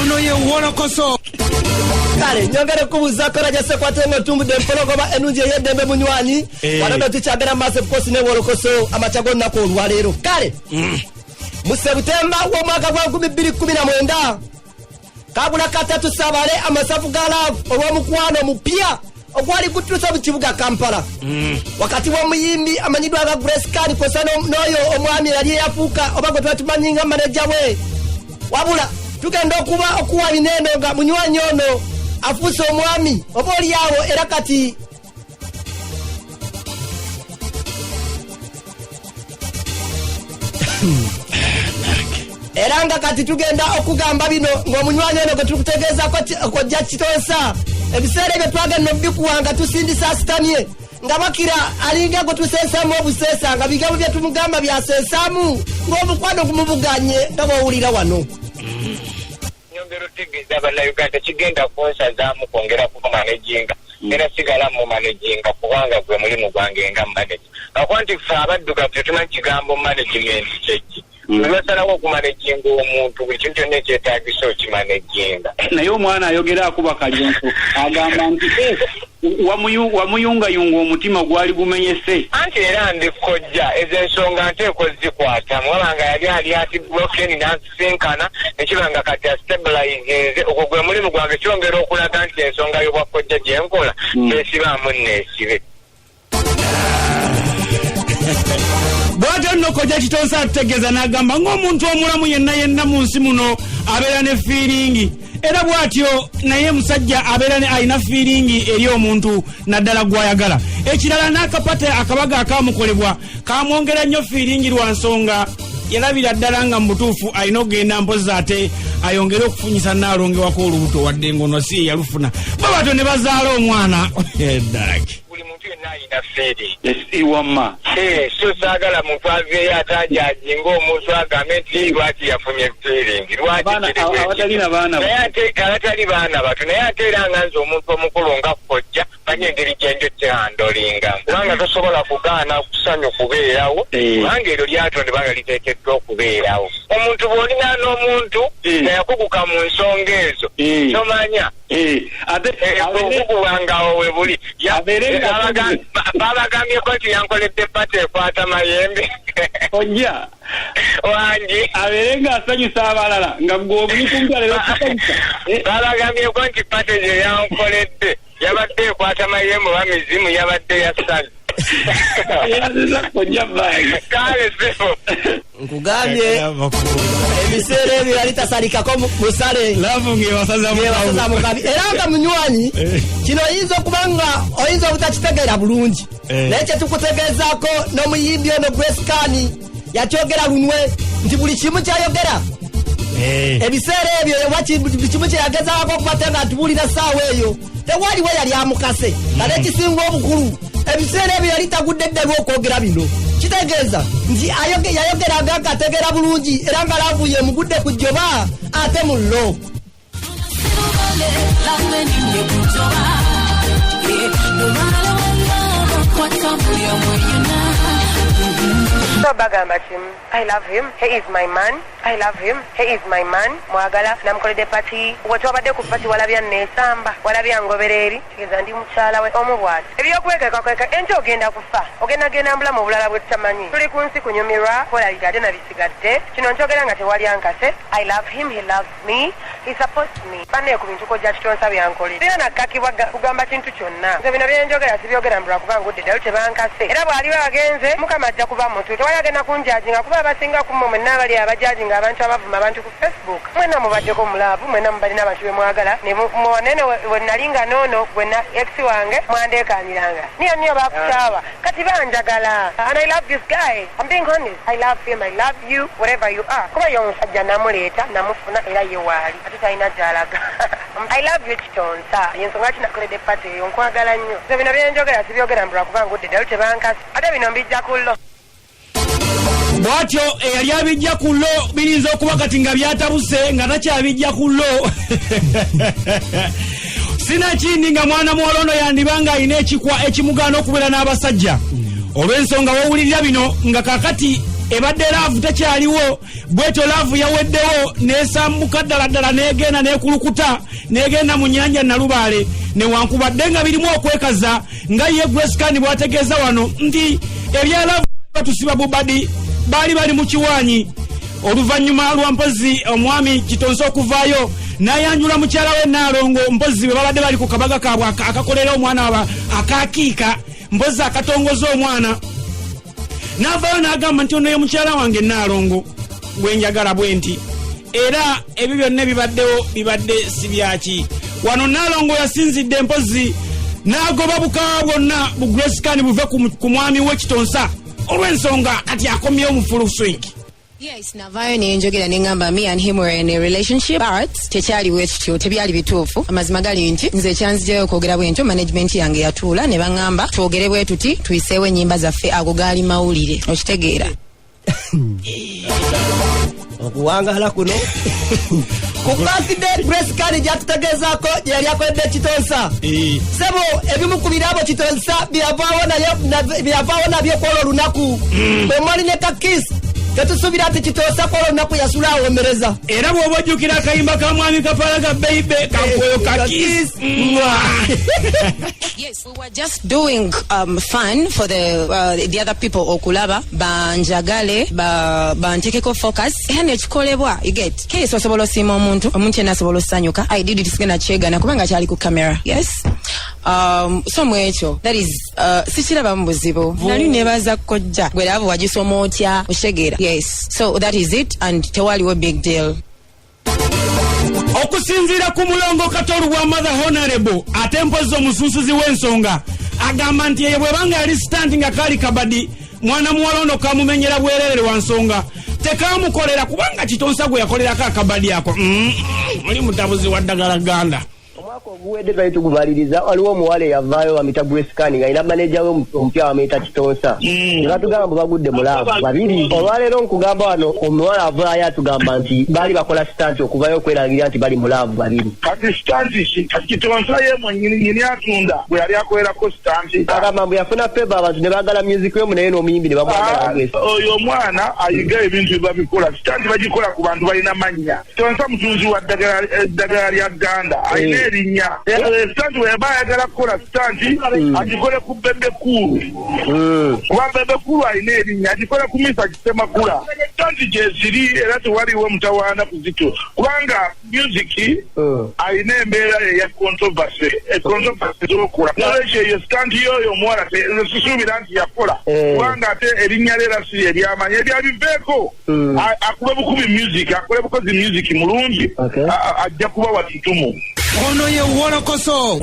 ono ye wolokoso kale nyongere kubuza kora jase kwatengo tumbu de mpologoba enunje yedembe munywanyi wanono tuchagera massive course ne wolokoso amachago nako olwalero kale Musebutemba wo mwaka gwa 2019 kabula katatu sabale amasafu gala olwomukwano mupya ogwali kutusa mu kibuga Kampala wakati wa muyimbi amanyidwa aga Grace Kani kosano noyo omwami yali yafuka obago twatubanyinga manager we wabula tugenda okuwa bineno nga munywanyi ono afuse omwami oboli yawo era kati eranga kati tugenda okugamba bino ng'omunywanyi ono gwe tukutegeeza ko jja Kitonsa ebiseera ebyo twagenda obikuwanga tusindisa sitamye nga bakira alinga gwe tuseesaamu obuseesa nga bigambo bye tumugamba byaseesaamu ng'omukwano kumubuganye nga bw'owulira wano nyongero tegeeza bannayuganda kigenda kunsazaamu kwongera ku manejinga era sigala mu manejinga kubanga gwe mulimu gwange nga manager akwanti ffe abaddugavu tetumanyi kigambo management kyeki Lwasalawo kumanejinga omuntu buli kintu kyonna ekyetaagisa okimanejinga naye omwana ayogera akuba kalyonso agamba nti wamuyungayunga omutima gwali gumenyese anti era ndikojja ezo ensonga nteeko zikwatamu wabanga yali ati blockchain nansinkana nekibanga kati astabilizinze ogwo gwe mulimu gwange kyongera okulaga nti ensonga y'obwakojja gye nkola nesibaamu neesibe bwate nno kojja Kitonsa atutegeeza n'agamba ng'omuntu omulamu yenna mu nsi muno abeera ne feelingi era bwatyo naye musajja abeera alina feelingi eri omuntu naddala gwayagala ekirala n'akapate akabaga akamukolebwa kamwongera nnyo feelingi lwa nsonga yalabira ddala nga mu butuufu alina okugenda mpozi ate ayongere okufunyisa naalongewako olubuto wadde ngono si yalufuna babato ne bazaala omwana eddaki buli muntu yenna alina feeri iwamma so saagala muntu aveeyo ataajajinga omuntu agambe nti lwaki yafunye feeringi naye ate abatali baana bato naye ate era nga nze omuntu omukulu nga kojja manye engeri gyenjo kyehandolinga kubanga tosobola kugaana kusanyu kubeerawo kubanga eryo lyatonde banga liteekeddwa okubeerawo omuntu bw'olina n'omuntu nga yakuguka mu nsonga ezo tomanya okugubangawo we buli babagambyeko nti yankoledde pata ekwata mayembe ojja wangi abeere ng'asanyusa abalala nga gweobulikunga lero babagambyeko nti pata gye yankoledde yabadde ekwata mayembe oba mizimu yabadde yasaze kale sebo nkugambye ebiseera ebyo yali tasalikako musale era nga munywanyi kino oyinza okuba nga oyinza obutakitegeera bulungi naye kyetukutegeezaako n'omuyimbi ono Grace Kani yakyogera lunwe nti buli kimu kyayogera ebiseera ebyo buli kimu kyeyagezaako okubate nga atubuulira saawa eyo tewaliwo yali amukase nga n'ekisinga obukulu ebiseera ebyo yali tagudde ddalwa okwogera bino kitegeeza nti yayogeraga ngategeera bulungi era nga laavuye mugudde ku jjoba ate mu llo bagamba kimu I love him, he is my man, I love him, he is my man mwagala namukoledde pati wetwabadde ku pati walabya neesamba walabya ngobereri kigeza ndi mukyala we omubwati ebyokwekekakweka enti ogenda kufa ogenda mbulamu obulala bwe tutamanyi tuli ku nsi kunyumirwa kolalira ate nabisigadde kino nkyogera nga tewali ankase I love him, he loves me, he supports me banne ku bintu kojja Kitonsa byankolera sirina nakkakibwa kugamba kintu kyonna nze bino byenjogera sibyogera mbula kubanga udde ddalo tebankase era bw'aliba agenze mukama ajja kuba muntu tewali agenda kunjajinga kuba abasinga kumwe mwenna abali abajajinga abantu abavuma abantu ku Facebook mwenna mubaddeko mulaavu mwenna mubalina abantu bemwagala nemonene wenalinga noono bwena ex wange mwandekaniranga niyo bakutaawa kati banjagala and I love this guy I'm being honest I love him I love you whatever you are kuba y'omusajja namuleeta namufuna era ye waali ate talina gy'alaga I love you Kitonsa yensonga kinakoledde pati eyo nkwagala nnyo so bino byenjogera sibyogera mbula kubanga udde ddalo tebankasi ate bino mbijja kullo bwatyo eyali abijja ku llo birinza okuba kati nga byatabuse nga takyabijja ku llo sinakindi nga mwana muwala ono yandibanga alina ekikwa ekimugaana okubeera n'abasajja olw'ensonga wowulirira bino nga kakati ebadde laavu tekyaliwo bweto laavu yaweddewo nesambuka ddala negenda nekulukuta negenda mu nnyanja Nalubaale newankubadde nga birimu okwekaza nga ye Grace Kani bwategeeza wano nti ebya laavu batusiba bubadi bali mu kiwaanyi oluvannyuma lwa mpozi omwami Kitonsa okuvaayo nayanjula mukyala we Naalongo mpozi bwe babadde bali ku kabaga kaabwe akakolera omwana akakiika mpozi akatongoza omwana n'avaayo n'agamba nti ono ye mukyala wange Naalongo gwe njagala bwe nti era ebyo byonna ebibaddewo bibadde si byaki wano Naalongo yasinzidde mpozi n'agoba bukawa bwonna bu Grace Kani buve ku mwami we Kitonsa olw'ensonga kati akomyewo mu full swing. Yes, navayo nenjogera nengamba me and him were in a relationship but tekyaliwo ekityo tebyali bituufu amazima gali nti nze ekyanzijayo okwogera bwentyo management yange yatuula ne baŋŋamba twogere bwe tuti tuyiseewo ennyimba zaffe ago gaali mawulire okitegeera okuwangaala kuno ku birthday Grace Kani gyatutegeezaako gye yali akoledde Kitonsa sebo ebimu ku birabo Kitonsa byavaawo nabyo kwolwo olunaku bwe mwali ne kakisi tetusuubira ati Kitonsa kwolwo olunaku yasula awomereza era bw'oba ojjukira akayimba ka mwami kapalaga baby kankoyo kakisi. Yes, we were just doing fun for the other people okulaba banjagale bantekeko focus and ekikolebwa you get case osobola osiima omuntu yenna asobola osanyuka I did it sigena kyegana kubanga kyali ku camera. Yes, so mwekyo that is sikiraba mu buzibu nali nebaza kojja gwe labo wagisoma otya oshegera. Yes, so that is it and tewaliwo big deal. Okusinziira ku mulongo Katolu bwa Mother Honorable ate mpozi omusuusuzi w'ensonga agamba nti ye bwebanga yali standing nga kali kabadi mwana muwalondo kamumenyera bwerere wa nsonga tekamukolera kubanga Kitonsa gwe yakolerako akabadi ako oli mutabuzi wa ddagala ganda. Omwaka oguwedde twali tugubaliriza waliwo omuwala eyavaayo wamuyita Grace Kani nga alina maneja we omupya wamuyita Kitonsa ne batugamba bwe bagudde mulaavu babiri. Olwaleero nkugamba wano omuwala avaayo atugamba nti baali bakola sitanti okuvayo okwerangirira nti bali mulaavu babiri. Kati sitanti Kitonsa ye mwennyini atunda bwe yali akolerako sitanti agamba mbu yafuna feva abantu ne baagala music we munaye n'omuyimbi ne bamwagala Grace. Oyo omwana ayiga ebintu bye babikola sitanti bagikola ku bantu balina mannya. Kitonsa mutunzi wa ddagala lya Ganda alina erinnya sitanti weba ayagala kukola sitanti agikole ku Bebe Kulu kuba Bebe Kulu alina erinnya agikole ku Misa Kisemakula sitanti gyeziri era tewaliwo mutawaana kuzito kubanga music alina embeera eya controversy z'okola nolwekyo eyo sitanti yoyo omuwala tesusuubira nti yakola kubanga ate erinnya leera si eryamanya eryabiveeko akube bukubi music akole bukozi music mulungi ajja kuba watitumu. Ono ye Wolokoso.